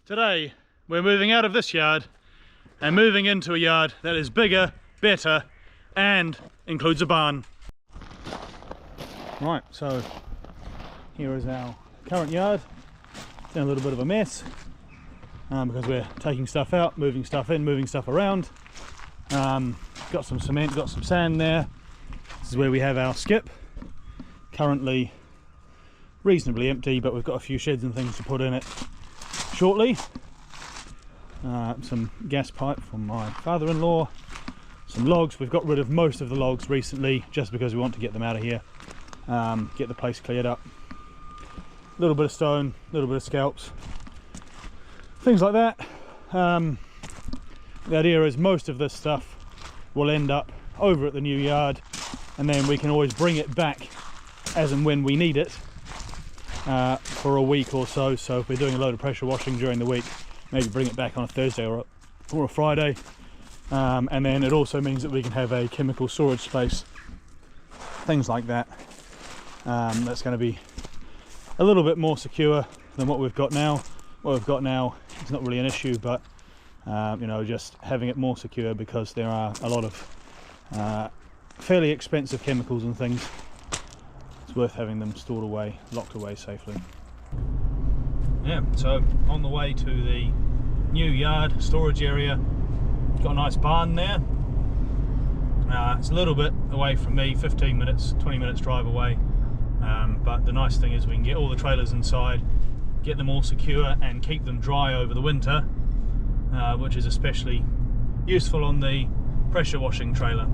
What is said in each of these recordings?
Today we're moving out of this yard and moving into a yard that is bigger, better and includes a barn. Right, so here is our current yard. It's in a little bit of a mess because we're taking stuff out, moving stuff in, moving stuff around. Got some cement, got some sand there. This is where we have our skip. Currently reasonably empty, but we've got a few sheds and things to put in it shortly. Some gas pipe from my father-in-law, some logs. We've got rid of most of the logs recently just because we want to get them out of here, get the place cleared up. A little bit of stone, a little bit of scalps, things like that. The idea is most of this stuff will end up over at the new yard, and then we can always bring it back as and when we need it for a week or so. So if we're doing a load of pressure washing during the week, maybe bring it back on a Thursday or a Friday. And then it also means that we can have a chemical storage space, things like that. That's going to be a little bit more secure than what we've got now. What we've got now is not really an issue, but you know, just having it more secure, because there are a lot of fairly expensive chemicals and things. It's worth having them stored away, locked away safely. Yeah, so on the way to the new yard storage area. Got a nice barn there. It's a little bit away from me, 15 minutes, 20 minutes drive away. But the nice thing is we can get all the trailers inside, get them all secure and keep them dry over the winter, which is especially useful on the pressure washing trailer,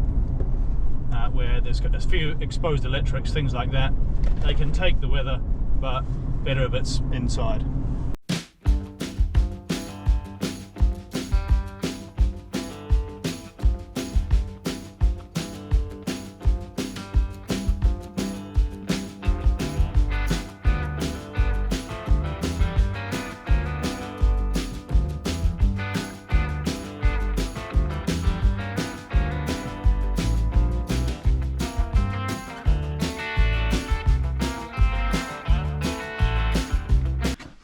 where there's got a few exposed electrics, things like that. They can take the weather, but better if it's inside.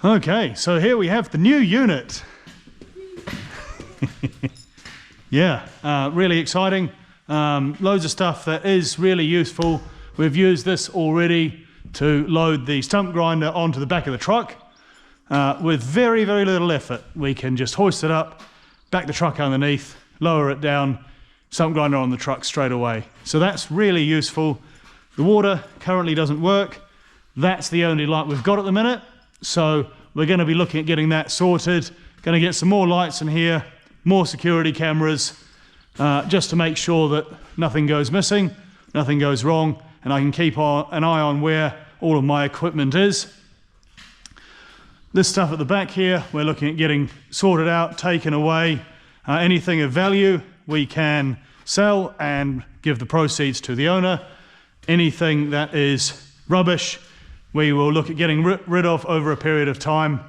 Okay, so here we have the new unit. Yeah, really exciting. Loads of stuff that is really useful. We've used this already to load the stump grinder onto the back of the truck with very, very little effort. We can just hoist it up, back the truck underneath, lower it down, stump grinder on the truck straight away. So that's really useful. The water currently doesn't work. That's the only light we've got at the minute. So we're going to be looking at getting that sorted. Going to get some more lights in here, more security cameras, just to make sure that nothing goes missing, nothing goes wrong, and I can keep an eye on where all of my equipment is. This stuff at the back here, we're looking at getting sorted out, taken away. Anything of value we can sell and give the proceeds to the owner. Anything that is rubbish, we will look at getting rid of over a period of time.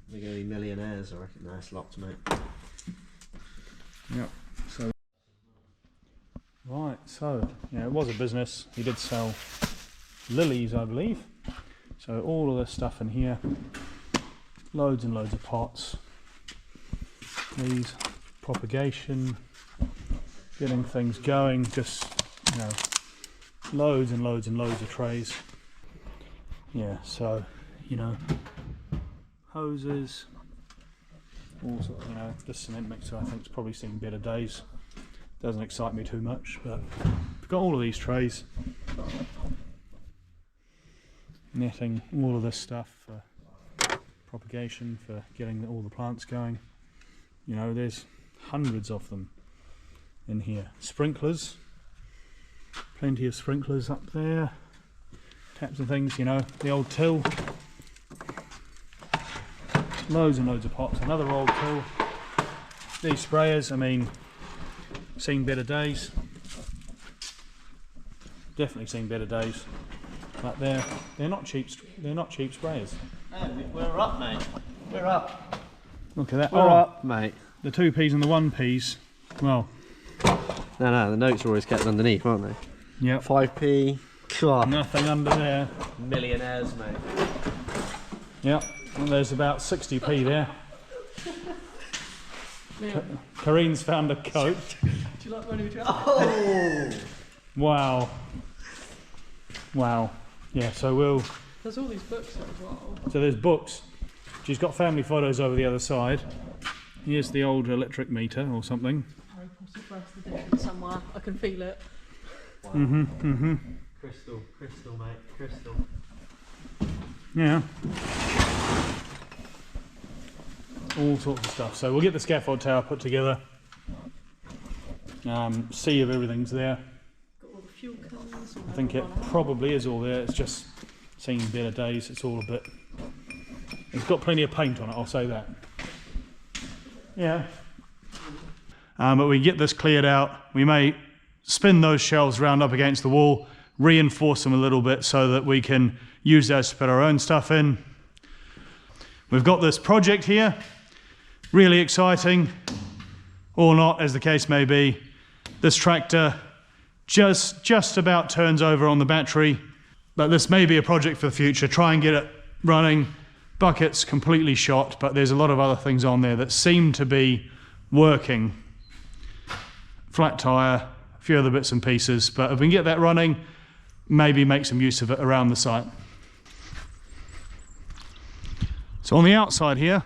We're going to be millionaires, I reckon. Nice lots, mate. Yep. So, right, so, yeah, it was a business. He did sell lilies, I believe. So all of this stuff in here, loads and loads of pots. These, propagation, getting things going, just, you know, loads and loads and loads of trays. Yeah, so, you know, hoses, all sort of, you know, this cement mixer I think has probably seen better days. Doesn't excite me too much, but we've got all of these trays. Netting, all of this stuff for propagation, for getting all the plants going. You know, there's hundreds of them in here. Sprinklers. Plenty of sprinklers up there, taps and things, you know, the old till, loads and loads of pots, another old till. These sprayers, I mean, seen better days, definitely seen better days, but they're not cheap sprayers. Hey, we're up, mate. We're up. Look at that. We're up, mate. The 2p's and the 1p's. Well, no, the notes are always kept underneath, aren't they? Yep. 5p. God. Nothing under there. Millionaires, mate. Yeah, and there's about 60p there. Yeah. Kareen's found a coat. Do you like running with your Oh! Wow. Wow. Yeah, so we'll... There's all these books there as well. So there's books. She's got family photos over the other side. Here's the old electric meter or something. Harry Potter first edition somewhere. I can feel it. Wow. Mm-hmm. Crystal, mate, crystal. Yeah. All sorts of stuff. So we'll get the scaffold tower put together. See if everything's there. Got all the fuel cans. I think it probably is all there. It's just seen better days. It's all a bit... It's got plenty of paint on it, I'll say that. Yeah. But we get this cleared out. We may spin those shelves round up against the wall, reinforce them a little bit so that we can use those to put our own stuff in. We've got this project here, really exciting, or not, as the case may be. This tractor just about turns over on the battery, but this may be a project for the future. Try and get it running. Bucket's completely shot, but there's a lot of other things on there that seem to be working. Flat tyre, a few other bits and pieces, but if we can get that running, maybe make some use of it around the site. So on the outside here,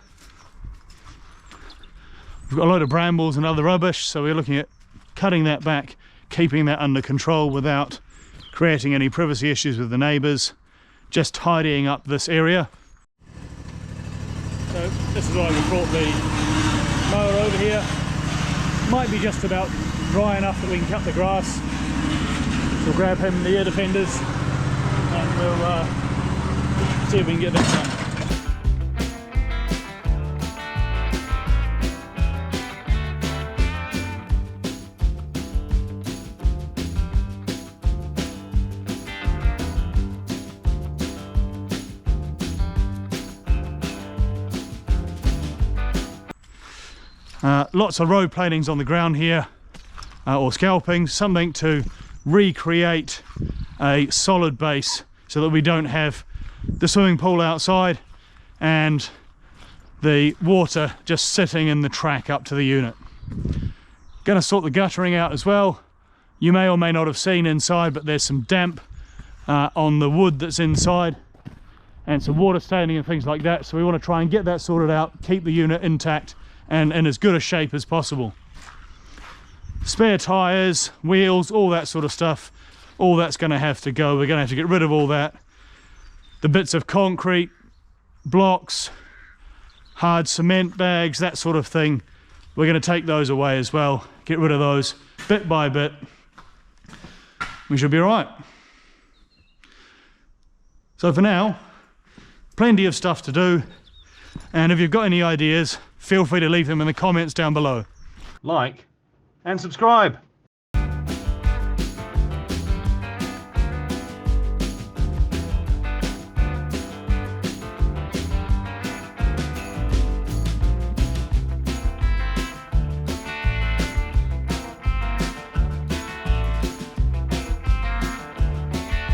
we've got a load of brambles and other rubbish, so we're looking at cutting that back, keeping that under control without creating any privacy issues with the neighbours, just tidying up this area. So this is why we brought the mower over here. Might be just about dry enough that we can cut the grass. We'll grab him the ear defenders and we'll see if we can get that done. Lots of road planings on the ground here, or scalping, something to recreate a solid base so that we don't have the swimming pool outside and the water just sitting in the track up to the unit. Going to sort the guttering out as well. You may or may not have seen inside, but there's some damp on the wood that's inside and some water staining and things like that, so we want to try and get that sorted out, keep the unit intact and in as good a shape as possible. Spare tyres, wheels, all that sort of stuff, all that's going to have to go. We're going to have to get rid of all that. The bits of concrete, blocks, hard cement bags, that sort of thing, we're going to take those away as well. Get rid of those bit by bit. We should be all right. So for now, plenty of stuff to do. And if you've got any ideas, feel free to leave them in the comments down below. Like and subscribe.